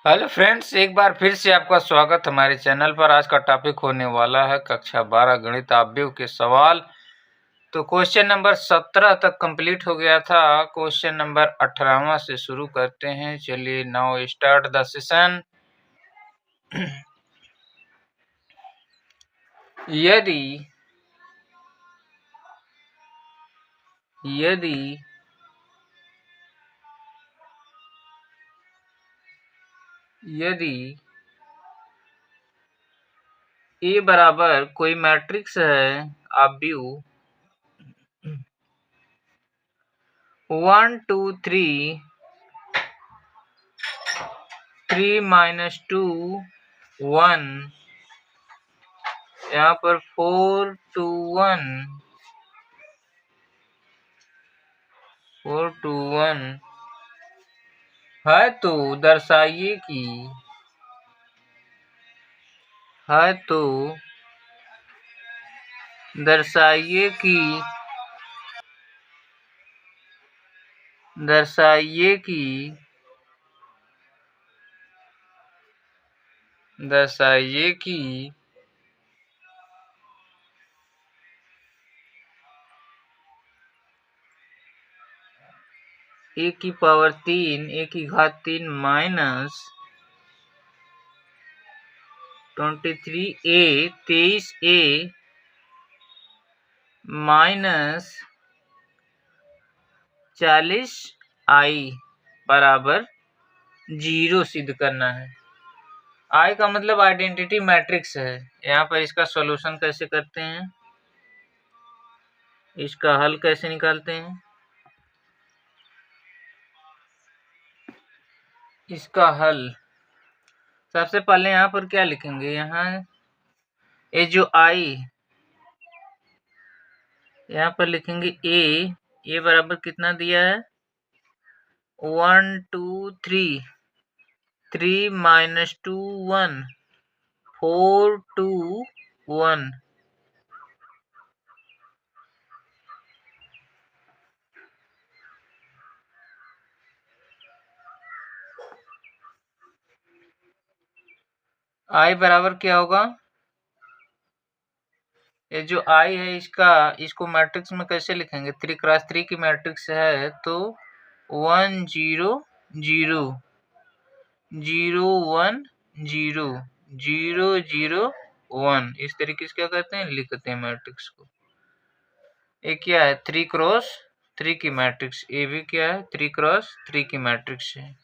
Hello friends, एक बार फिर से आपका स्वागत हमारे चैनल पर। आज का टॉपिक होने वाला है कक्षा 12 गणित अवयव के सवाल। तो क्वेश्चन नंबर 17 तक कंप्लीट हो गया था। क्वेश्चन नंबर 18वां से शुरू करते हैं। चलिए, नाउ स्टार्ट द सेशन। यदि यदि यदि ए बराबर कोई मैट्रिक्स है अवयव 1 2 3 3 - 2 1, यहाँ पर 4 2 1 4 2 1 है, तो दर्शाइए कि दर्शाइए कि दर्शाइए कि दर्शाइए कि ए की पावर 3 ए की घात 3 minus 23a 23a minus 40i बराबर 0 सिद्ध करना है। आई का मतलब आइडेंटिटी मैट्रिक्स है। यहाँ पर इसका सॉल्यूशन कैसे करते हैं, इसका हल कैसे निकालते हैं। इसका हल सबसे पहले यहाँ पर क्या लिखेंगे, यहाँ ये जो आई यहाँ पर लिखेंगे ए बराबर कितना दिया है 1 2 3 3 - 2 1 4 2 1। आई बराबर क्या होगा, ये जो आई है इसको मैट्रिक्स में कैसे लिखेंगे, 3x3 की मैट्रिक्स है तो 1 0 0 0 1 0 0 0 1, इस तरीके से क्या करते हैं, लिखते हैं मैट्रिक्स को। ये क्या है 3x3 की मैट्रिक्स, ये भी क्या है 3x3 की मैट्रिक्स है।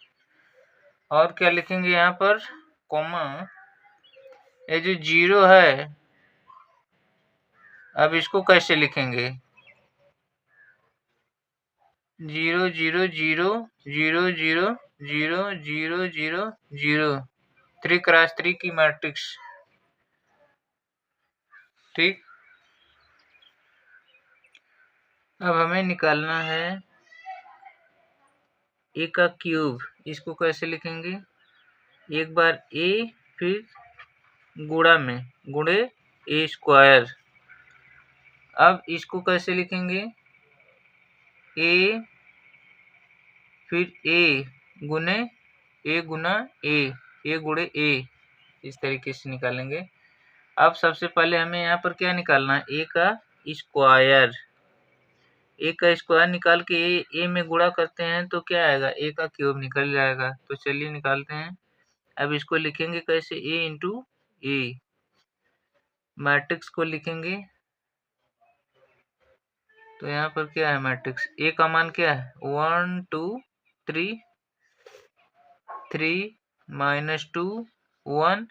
और क्या लिखेंगे यहाँ पर कॉमा, ये जो 0 है अब इसको कैसे लिखेंगे 0 0 0 0 0 0 0 0 0, 3x3 की मैट्रिक्स। ठीक, अब हमें निकालना है ए का क्यूब। इसको कैसे लिखेंगे, एक बार ए फिर गुणा में गुणे ए स्क्वायर। अब इसको कैसे लिखेंगे, ए फिर ए गुने ए गुना ए गुणे ए, इस तरीके से निकालेंगे। अब सबसे पहले हमें यहाँ पर क्या निकालना है, ए का स्क्वायर। ए का स्क्वायर निकाल के ए में गुणा करते हैं तो क्या आएगा, ए का क्यूब निकल जाएगा। तो चलिए निकालते हैं। अब इसको लिखेंगे कैसे, ए इंटू ए, मैट्रिक्स को लिखेंगे। तो यहाँ पर क्या है मैट्रिक्स, ए का मान क्या है 1 2 3 3 - 2 1,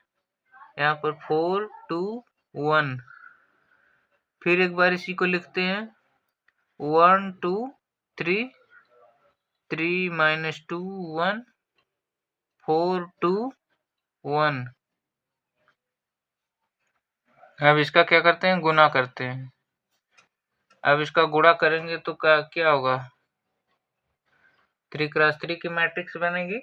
यहाँ पर 4 2 1। फिर एक बार इसी को लिखते हैं 1 2 3 3 - 2 1 4 2 1। अब इसका क्या करते हैं, गुना करते हैं। अब इसका गुणा करेंगे तो क्या होगा, 3x3 की मैट्रिक्स बनेगी।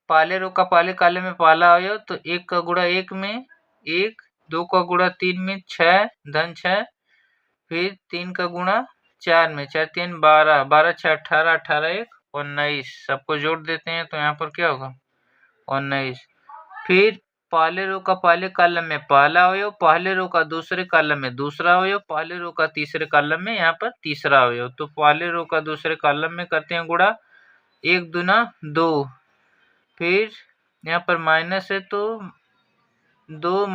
पहले रो का पहले काले में पहला अवयव, तो 1 का गुणा 1 में 1, 2 का गुणा 3 में 6 धन 6, फिर 3 का गुणा 4 में 4 3 12 12 6 18 18 1 19, सबको जोड़ देते हैं तो यहाँ पर क्या होगा 19। फिर पहले रो का पहले कॉलम में पहला अवयव, पहले रो का दूसरे कॉलम में दूसरा अवयव, पहले रो का तीसरे कॉलम में यहाँ पर तीसरा अवयव। तो पहले रो का दूसरे कॉलम में करते हैं गुणा, 1 दूना 2, फिर यहाँ पर माइनस है तो 2 -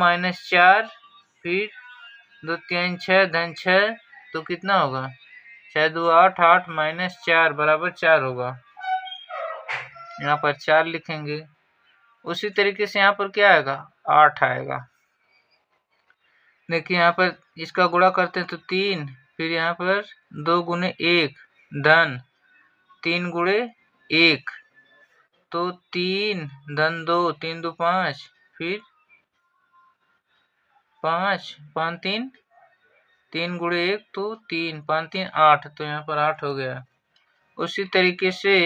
4, फिर 2 3 6 धन 6, तो कितना होगा 6 2 8, 8 - 4 बराबर 4 होगा। यहाँ पर 4 लिखेंगे। उसी तरीके से यहाँ पर क्या आएगा 8 आएगा। देखिए यहाँ पर इसका गुणा करते हैं तो 3, फिर यहाँ पर 2 गुणे 1 धन 3 गुणे 1, तो 3 धन 2, 3 2 5, फिर 5 5 3, 3 गुणे 1 तो 3, 5 3 8, तो यहाँ पर 8 हो गया। उसी तरीके से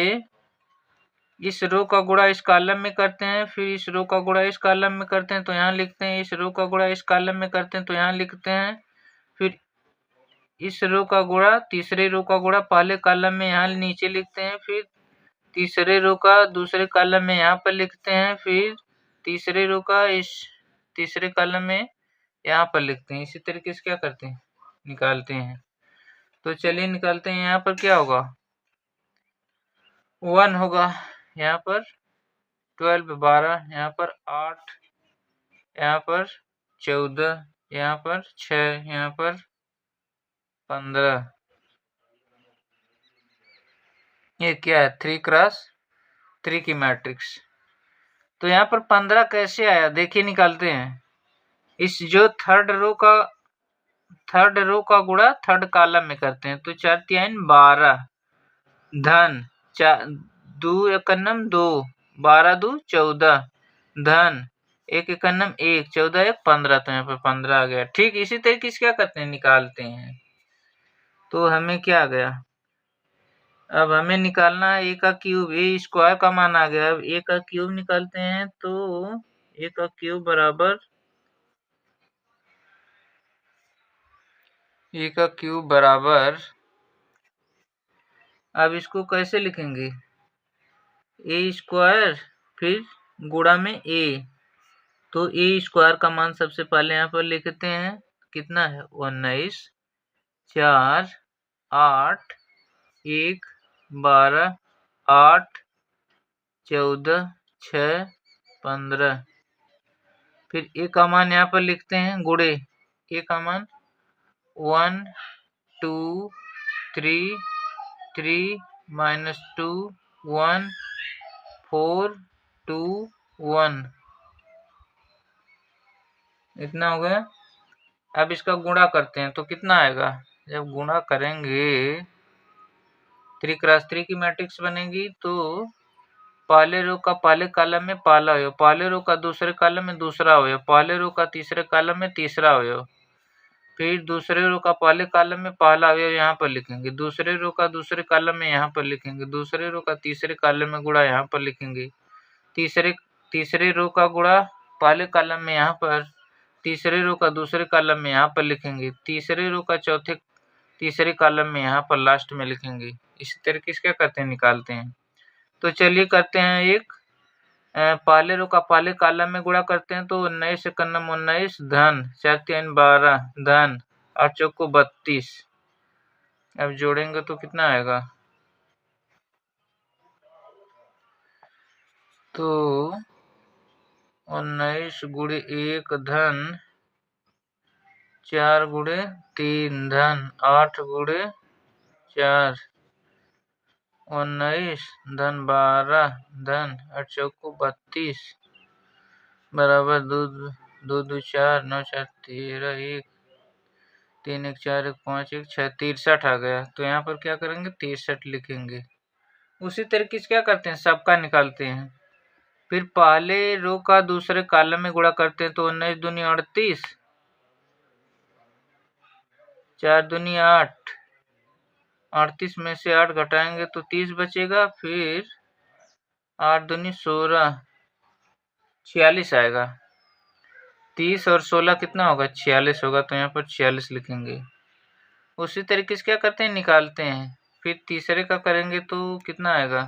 इस रो का गुणा इस कॉलम में करते हैं, फिर इस रो का गुणा इस कॉलम में करते हैं तो यहाँ लिखते हैं, इस रो का गुणा इस कॉलम में करते हैं तो यहाँ लिखते हैं, फिर इस रो का गुणा तीसरे रो का गुणा पहले कॉलम में यहाँ नीचे लिखते हैं, फिर तीसरे रो का दूसरे कॉलम में यहाँ पर लिखते हैं, फिर तीसरे रो का इस तीसरे कॉलम में यहाँ पर लिखते हैं। इसी तरीके से क्या करते हैं निकालते हैं। तो चलिए निकालते हैं। यहाँ पर क्या होगा 1 होगा, यहाँ पर 12 12, यहाँ पर 8, यहाँ पर 14, यहाँ पर 6, यहाँ पर 15। ये क्या है 3x3 की मैट्रिक्स। तो यहाँ पर 15 कैसे आया देखिए निकालते हैं। इस जो थर्ड रो का गुणा थर्ड कॉलम में करते हैं तो 4 3 12 धन 2 1 2, 12 2 14 धन 1 1 1, 14 1 15, तो यहाँ पर 15 आ गया। ठीक इसी तरीके से क्या करते हैं निकालते हैं। तो हमें क्या आ गया, अब हमें निकालना है a का क्यूब, a स्क्वायर का मान आ गया। अब a का क्यूब निकालते हैं तो a का क्यूब बराबर अब इसको कैसे लिखेंगे a स्क्वायर फिर गुणा में a, तो a स्क्वायर का मान सबसे पहले यहाँ पर लिखते हैं, कितना है 19 4 8 1 12 8 14 6 15, फिर a का मान यहाँ पर लिखते हैं गुणे, a का मान 1 2 3 3 -2 1 4 2 1, इतना हो गया। अब इसका गुणा करते हैं तो कितना आएगा, जब गुणा करेंगे 3x3 की मैट्रिक्स बनेगी। तो पहले रो का पहले कॉलम में पहला अवयव, पहले रो का दूसरे कॉलम में दूसरा अवयव, पहले रो का तीसरे कॉलम में तीसरा अवयव, फिर दूसरे रो का पहले कॉलम में पहला अवयव यहाँ पर लिखेंगे, दूसरे रो का दूसरे कॉलम में यहाँ पर लिखेंगे, दूसरे रो का तीसरे कॉलम में गुणा यहाँ पर लिखेंगे, तीसरे रो का गुणा पहले कॉलम में यहाँ पर, तीसरे रो का दूसरे कॉलम में यहाँ पर लिखेंगे, तीसरे रो का तीसरे कॉलम में यहाँ पर लास्ट में लिखेंगे। इसी तरीके से क्या करते हैं निकालते हैं। तो चलिए करते हैं एक पहले रो का पहले कॉलम में गुणा करते हैं तो 19 1 19 धन 4 3 12 धन 8 चौको 32। अब जोड़ेंगे तो कितना आएगा, तो 19 गुणे 1 धन 4 गुणे 3 धन 8 गुणे 4, 19 धन 12 धन 8 चौको 32 बराबर 2 2 2 4 9 4 13 1 3 1 4 1 5 1 6, 63 आ गया। तो यहाँ पर क्या करेंगे 63 लिखेंगे। उसी तरीके से क्या करते हैं सबका निकालते हैं, फिर पहले रो का दूसरे कॉलम में गुणा करते हैं तो 19 दूनी 38, 4 दूनी 8, 38 में से 8 घटाएंगे तो 30 बचेगा, फिर 8 दूनी 16, 46 आएगा। 30 और 16 कितना होगा 46 होगा, तो यहाँ पर 46 लिखेंगे। उसी तरीके से क्या करते हैं निकालते हैं, फिर तीसरे का करेंगे तो कितना आएगा,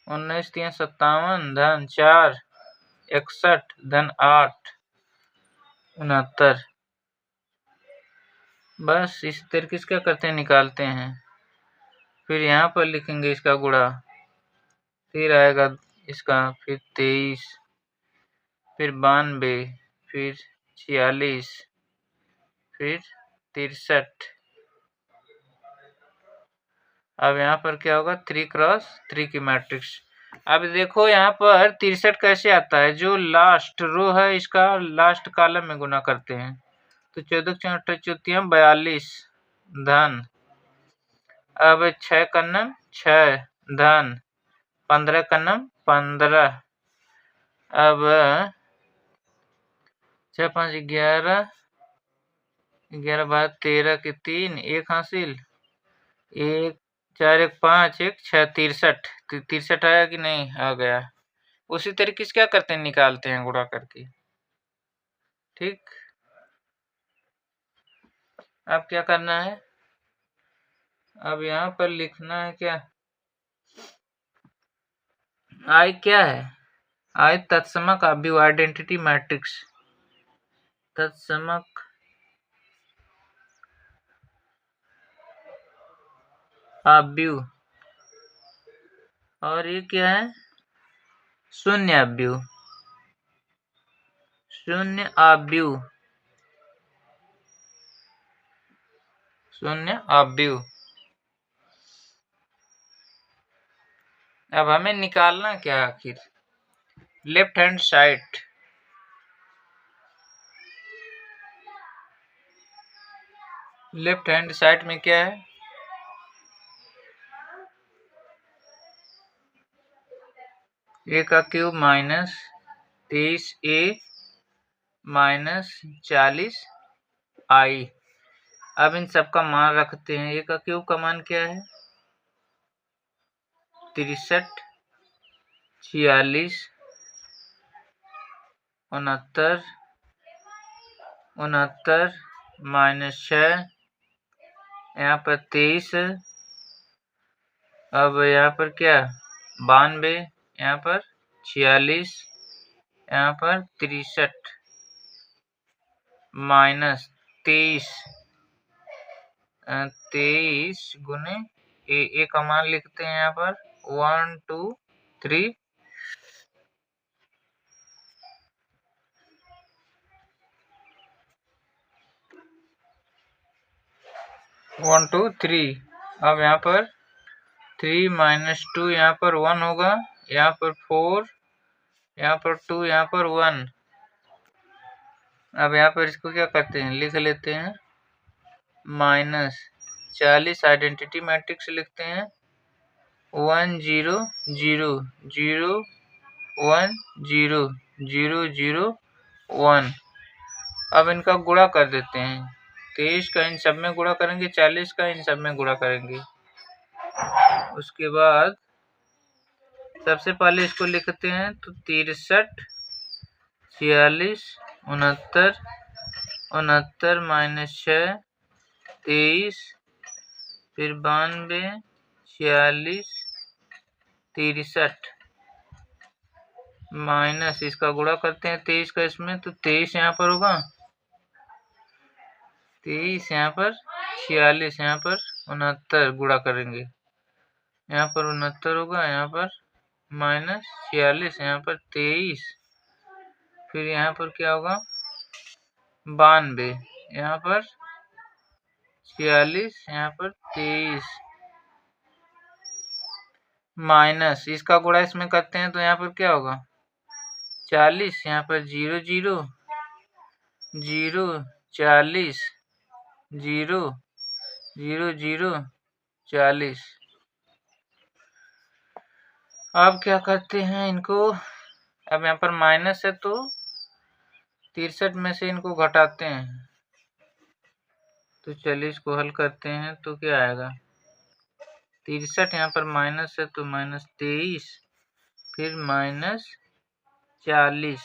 19 3 57 धन 4 61 धन 8 69। बस इस तरीके से क्या करते हैं, निकालते हैं। फिर यहाँ पर लिखेंगे इसका गुणा, फिर आएगा इसका, फिर 23, फिर 92, फिर 46, फिर 63। अब यहाँ पर क्या होगा, 3 क्रॉस 3 की मैट्रिक्स। अब देखो यहाँ पर 63 कैसे आता है, जो लास्ट रो है इसका लास्ट कॉलम में गुना करते हैं। तो 14 4 42 धन, अब 6 कन्नम 6 धन 15 कन्नम 15, अब 6 5 11 11 बाद 13 के 3 1 हासिल, 1 4 1 5 1 6 63। 63 आया कि नहीं, आ गया। उसी तरीके से क्या करते हैं, निकालते हैं गुणा करके। ठीक, अब क्या करना है, अब यहाँ पर लिखना है क्या, आई क्या है, आई तत्समक अव्यव आइडेंटिटी मैट्रिक्स, तत्समक अव्यव, और ये क्या है, शून्य अव्यव, शून्य अव्यव, शून्य अव्यव। अब हमें निकालना क्या आखिर, left hand side, left hand side में क्या है, ए का क्यूब माइनस 23a माइनस 40 आई। अब इन सब का मान रखते हैं। ए का क्यूब का मान क्या है, 63 46 69 69 माइनस 6, यहाँ पर 23, अब यहाँ पर क्या 92, यहाँ पर 46, यहाँ पर 63 माइनस 23 गुने ए का मान लिखते हैं यहाँ पर 1 2 3, 1 2 3। अब यहाँ पर 3 माइनस 2, यहाँ पर 1 होगा, यहाँ पर 4, यहाँ पर 2, यहाँ पर 1। अब यहाँ पर इसको क्या करते हैं, लिख लेते हैं माइनस 40 आइडेंटिटी मैट्रिक्स लिखते हैं, 1 0 0 0 1 0 0 0 1। अब इनका गुणा कर देते हैं, 23 का इन सब में गुणा करेंगे, 40 का इन सब में गुणा करेंगे। उसके बाद सबसे पहले इसको लिखते हैं, तो 63 46 69 69 माइनस 6 23, फिर 92 46 63 माइनस इसका गुणा करते हैं 23 का इसमें, तो 23 यहाँ पर होगा, 23 यहाँ पर 46 यहाँ पर 69 गुणा करेंगे, यहाँ पर 69 होगा, यहाँ पर माइनस 46 यहाँ पर 23, फिर यहाँ पर क्या होगा 92, यहाँ पर 46 यहाँ पर 23 माइनस इसका गुणा इसमें करते हैं, तो यहाँ पर क्या होगा 40, यहाँ पर 0 0 0 40 0 0 0 40। अब क्या करते हैं इनको, अब यहाँ पर माइनस है तो 63 में से इनको घटाते हैं, तो 40 को हल करते हैं तो क्या आएगा 63, यहाँ पर माइनस है तो माइनस 23, फिर माइनस 40,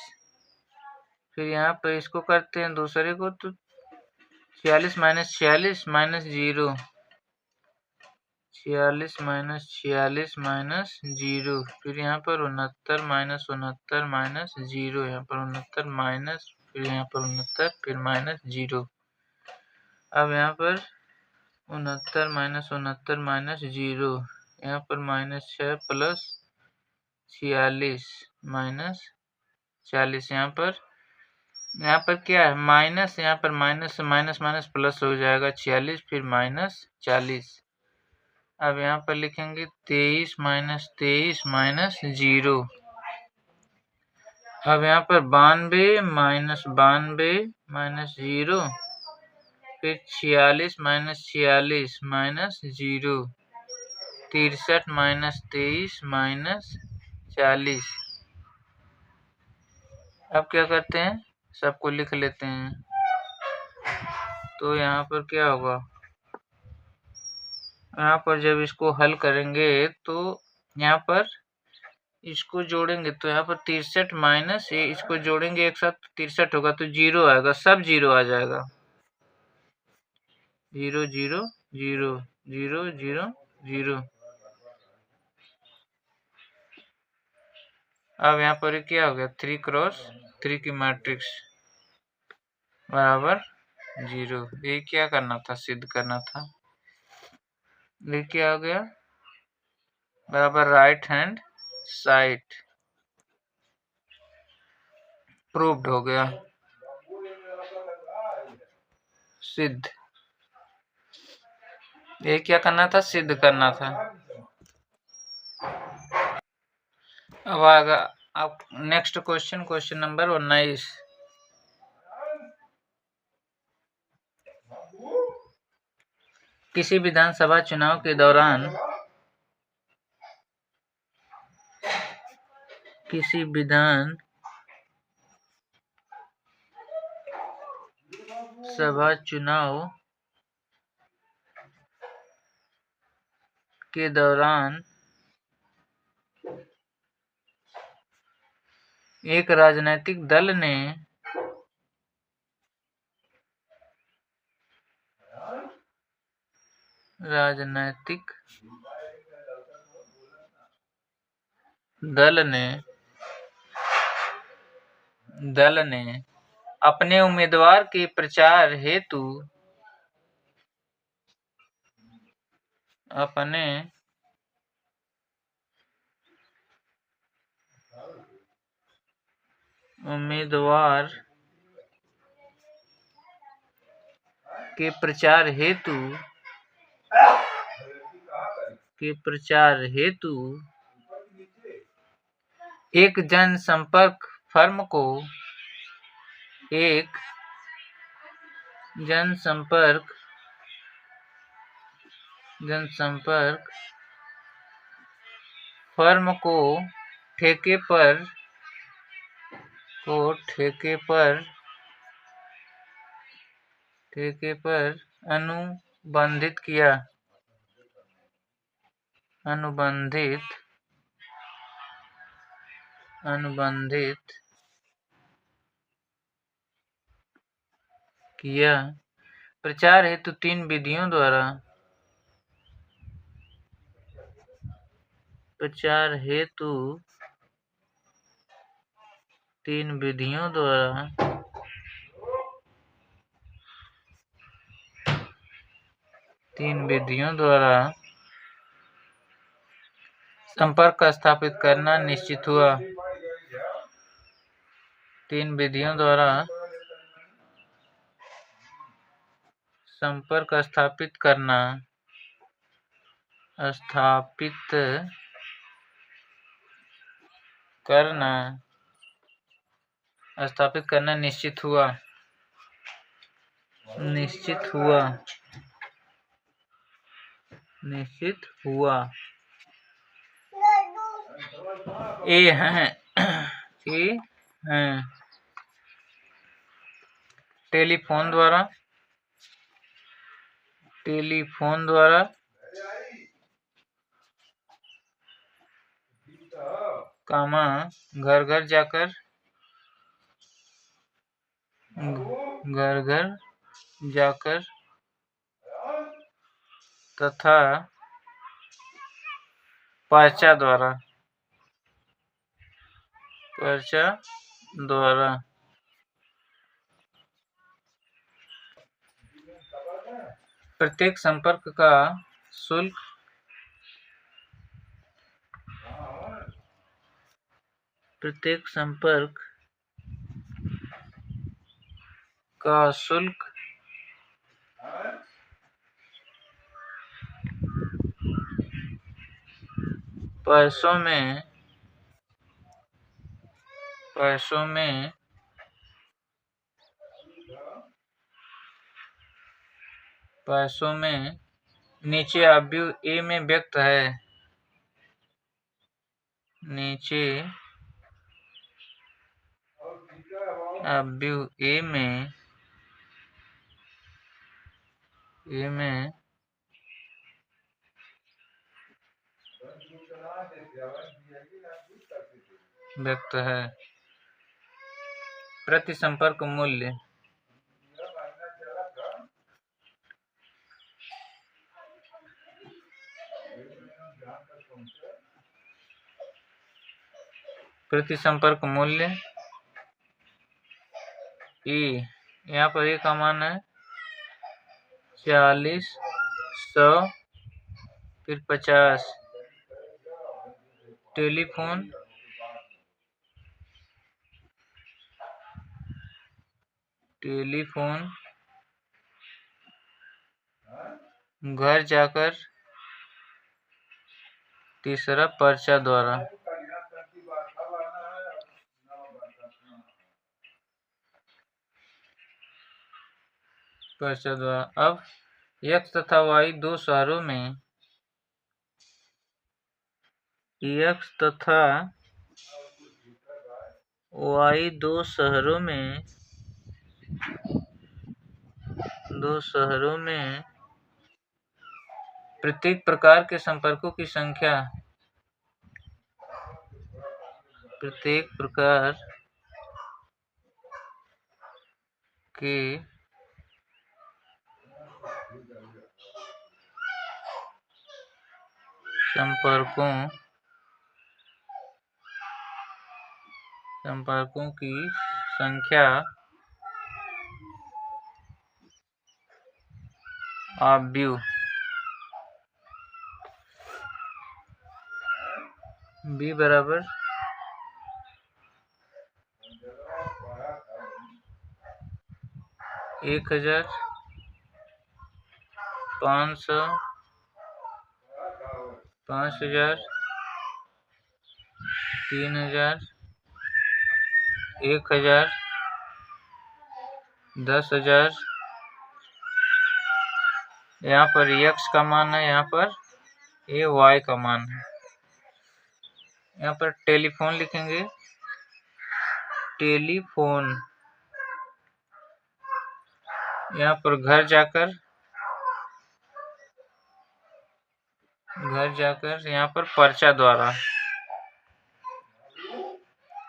फिर यहाँ पर इसको करते हैं दूसरे को, तो 46 माइनस 46 माइनस 0, 46 माइनस 46 माइनस 0, फिर यहाँ पर 69 माइनस 69 माइनस 0, यहाँ पर 69 माइनस, फिर यहाँ पर 69, फिर माइनस 0। अब यहाँ पर 69 माइनस 69 माइनस 0, यहाँ पर माइनस 6 प्लस 46 माइनस 40, यहाँ पर क्या है माइनस, यहाँ पर माइनस माइनस माइनस प्लस हो जाएगा 46, फिर माइनस 40। अब यहाँ पर लिखेंगे 23 माइनस 23 माइनस 0। अब यहाँ पर 92 माइनस 92 माइनस 0, फिर 46 माइनस 46 माइनस 0, 63 माइनस 23 माइनस 40। अब क्या करते हैं, सबको लिख लेते हैं। तो यहाँ पर क्या होगा, यहाँ पर जब इसको हल करेंगे तो यहाँ पर इसको जोड़ेंगे तो यहाँ पर 63 माइनस ये इसको जोड़ेंगे एक साथ, 63 होगा तो 0 आएगा, सब 0 आ जाएगा। 0 0 0 0 0 0। अब यहाँ पर क्या हो गया, 3 क्रॉस 3 की मैट्रिक्स बराबर 0। ये क्या करना था, सिद्ध करना था। ये क्या हो गया, बराबर राइट हैंड साइड प्रूव्ड हो गया, सिद्ध। ये क्या करना था, सिद्ध करना था। अब आएगा अब नेक्स्ट क्वेश्चन, क्वेश्चन नंबर 19। किसी विधानसभा चुनाव के दौरान किसी विधान सभा चुनाव के दौरान एक राजनीतिक दल ने दल ने अपने उम्मीदवार के प्रचार हेतु एक जनसंपर्क फर्म को ठेके पर अनुबंधित किया। प्रचार हेतु 3 विधियों द्वारा संपर्क स्थापित करना निश्चित हुआ। 3 विधियों द्वारा संपर्क स्थापित करना निश्चित हुआ। ये हैं टेलीफोन द्वारा घर घर जाकर तथा पर्चा द्वारा प्रत्येक संपर्क का शुल्क पैसों में नीचे अवयव ए में व्यक्त है। नीचे अवयव ए में व्यक्त है। प्रति संपर्क मूल्य ई, यहाँ पर ए का मान है 40, 100, फिर 50। टेलीफोन घर जाकर। तीसरा पर्चा द्वारा। अब x तथा y दो शहरों में प्रत्येक प्रकार के संपर्कों की संख्या संपर्कों की संख्या अवयव b बराबर 1000, 500, 5000, 3000, 1000, 10,000। यहाँ पर x का मान है, यहाँ पर ये y का मान है। यहाँ पर टेलीफोन लिखेंगे। टेलीफोन यहाँ पर घर जाकर यहाँ पर पर्चा द्वारा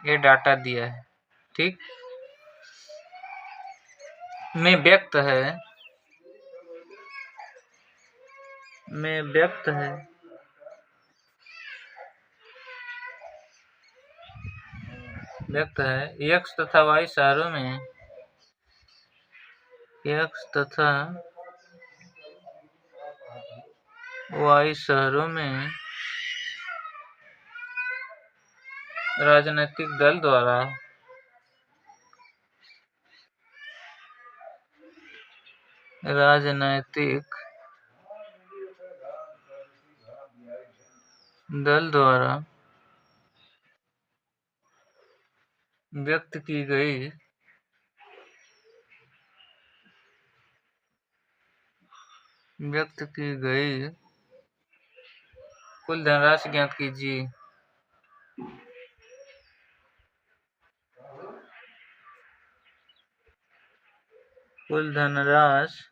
ये डाटा दिया है। ठीक, में व्यक्त है x तथा y शहरों में राजनीतिक दल द्वारा व्यक्त की गई कुल धनराशि ज्ञात कीजिए। कुल धनराशि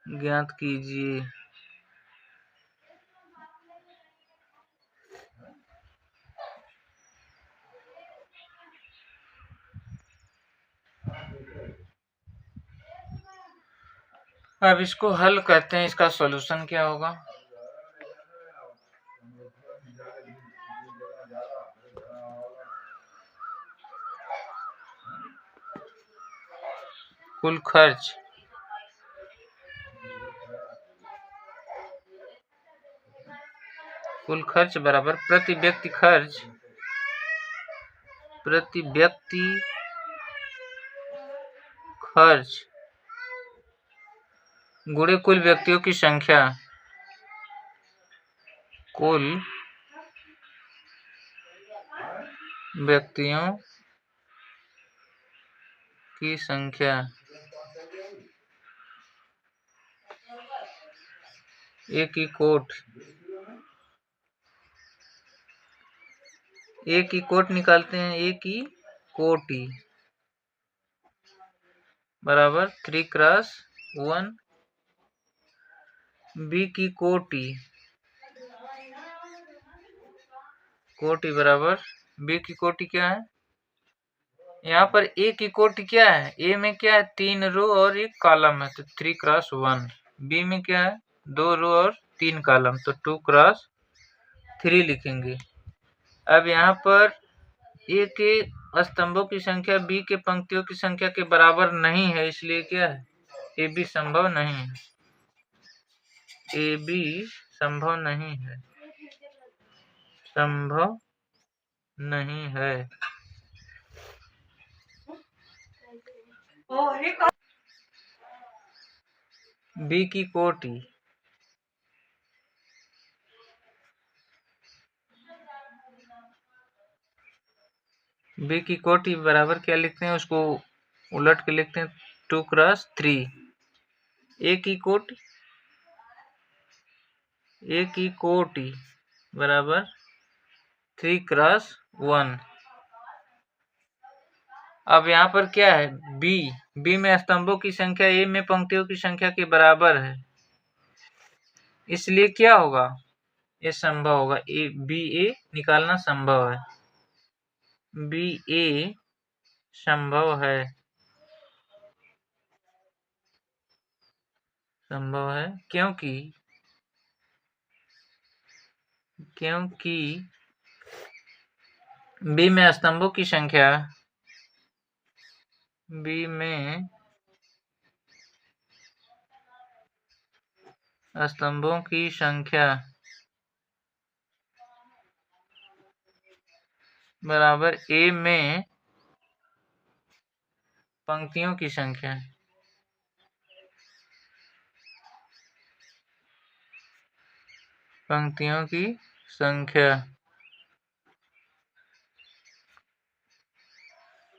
ज्ञात कीजिए। अब इसको हल करते हैं, इसका सॉल्यूशन क्या होगा। कुल खर्च बराबर प्रति व्यक्ति खर्च गुणे कुल व्यक्तियों की संख्या, कुल व्यक्तियों की संख्या, एक ही कोट निकालते हैं, एक ही कोटि बराबर 3x1 बी की कोटि बराबर बी की कोटि क्या है, यहाँ पर ए की कोटि क्या है, ए में क्या है 3 रो और 1 कॉलम है तो 3x1, बी में क्या है 2 रो और 3 कॉलम तो 2x3 लिखेंगे। अब यहाँ पर ए के स्तंभों की संख्या बी के पंक्तियों की संख्या के बराबर नहीं है, इसलिए क्या है ए बी संभव नहीं है, ए बी संभव नहीं है। बी की कोटि बराबर क्या लिखते हैं, उसको उलट के लिखते हैं 2x3। ए की कोटि बराबर 3x1। अब यहाँ पर क्या है बी में स्तंभों की संख्या ए में पंक्तियों की संख्या के बराबर है, इसलिए क्या होगा ये संभव होगा, बी ए निकालना संभव है, बी ए संभव है क्योंकि बी में स्तंभों की संख्या बराबर ए में पंक्तियों की संख्या,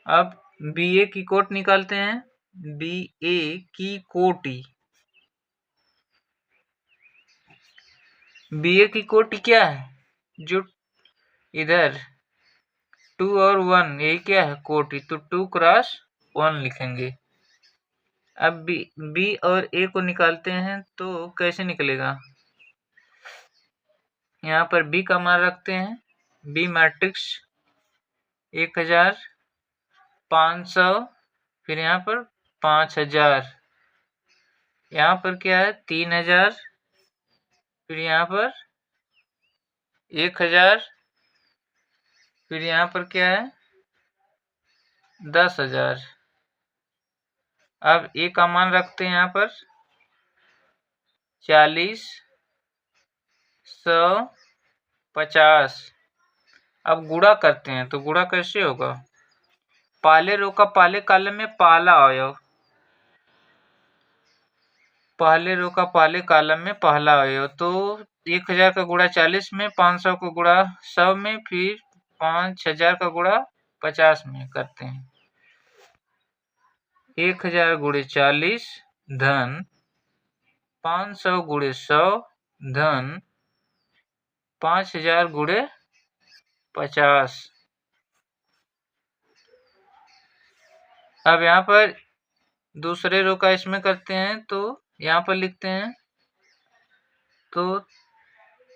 अब बी ए की कोटि निकालते हैं, बी ए की कोटि क्या है, जो इधर 2 और 1 यही क्या है कोटि, तो 2x1 लिखेंगे। अब बी और ए को निकालते हैं तो कैसे निकलेगा, यहाँ पर बी का मान रखते हैं, बी मैट्रिक्स 1500, फिर यहाँ पर 5000, यहाँ पर क्या है 3000, फिर यहाँ पर 1000, फिर यहाँ पर क्या है 10,000। अब ए का मान रखते हैं यहाँ पर 40, 100, 50। अब गुणा करते हैं तो गुणा कैसे होगा, पहले रो का पहले कॉलम में पहला अवयव, तो 1000 का गुणा 40 में, 500 का गुणा 100 में, फिर 5000 का गुणा 50 में करते हैं। 1000 गुणे 40 धन 500 गुणे 100 धन 5000 गुणे 50। अब यहाँ पर दूसरे रो का इसमें करते हैं तो यहाँ पर लिखते हैं तो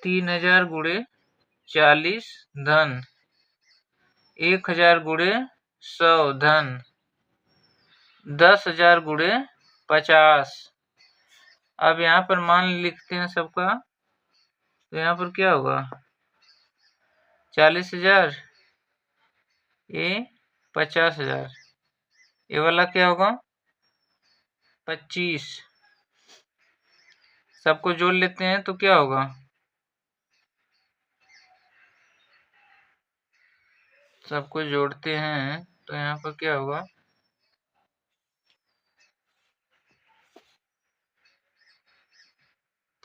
3000 गुणे 40 धन 1000 गुणे 100 धन 10,000 गुणे 50। अब यहाँ पर मान लिखते हैं सबका, तो यहाँ पर क्या होगा 40,000, ये 50,000, ये वाला क्या होगा 25। सबको जोड़ लेते हैं तो क्या होगा, सबको जोड़ते हैं तो यहाँ पर क्या होगा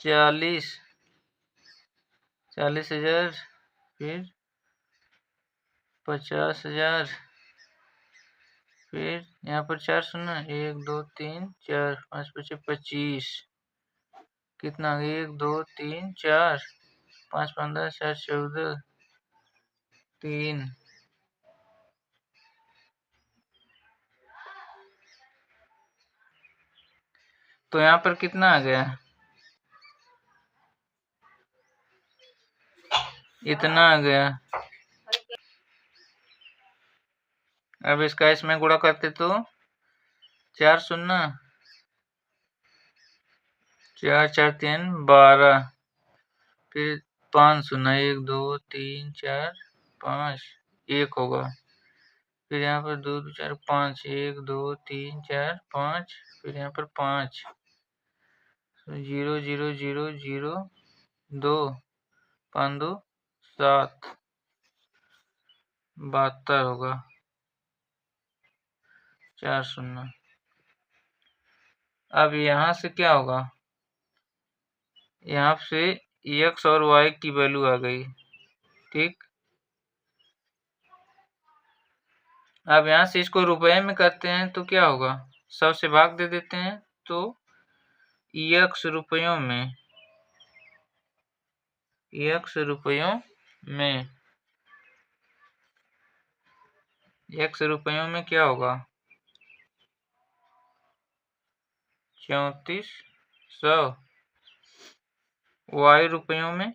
40,000, फिर 50,000, फिर यहाँ पर 4 शून्य, 1 2 3 4 5 5 25, कितना 1 2 3 4 5 15 4 14 3, तो यहाँ पर कितना आ गया, इतना आ गया। अब इसका इसमें गुणा करते तो 4 शून्य, 4 4 3 12, फिर 5 शून्य, 1 2 3 4 5, 1 होगा, फिर यहाँ पर 2 2 4 5, 1 2 3 4 5, फिर यहाँ पर 5, 0 0 0 0 2 5 2 7, 72 होगा, 4 शून्य। अब यहाँ से क्या होगा, यहाँ से x और y की वैल्यू आ गई, ठीक। अब यहाँ से इसको रुपए में करते हैं तो क्या होगा, 100 से भाग दे देते हैं तो x रुपयों में, x रुपयों में, x रुपयों में क्या होगा 3400, y रुपयों में,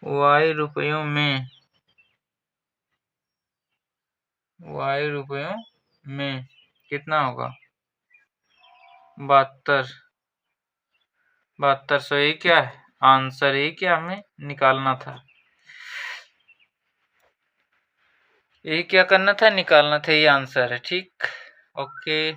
y रुपयों में, y रुपयों में कितना होगा 72, 7200। ये क्या है आंसर, ये क्या हमें निकालना था, ये क्या करना था निकालना था, ये आंसर है, ठीक। ओके।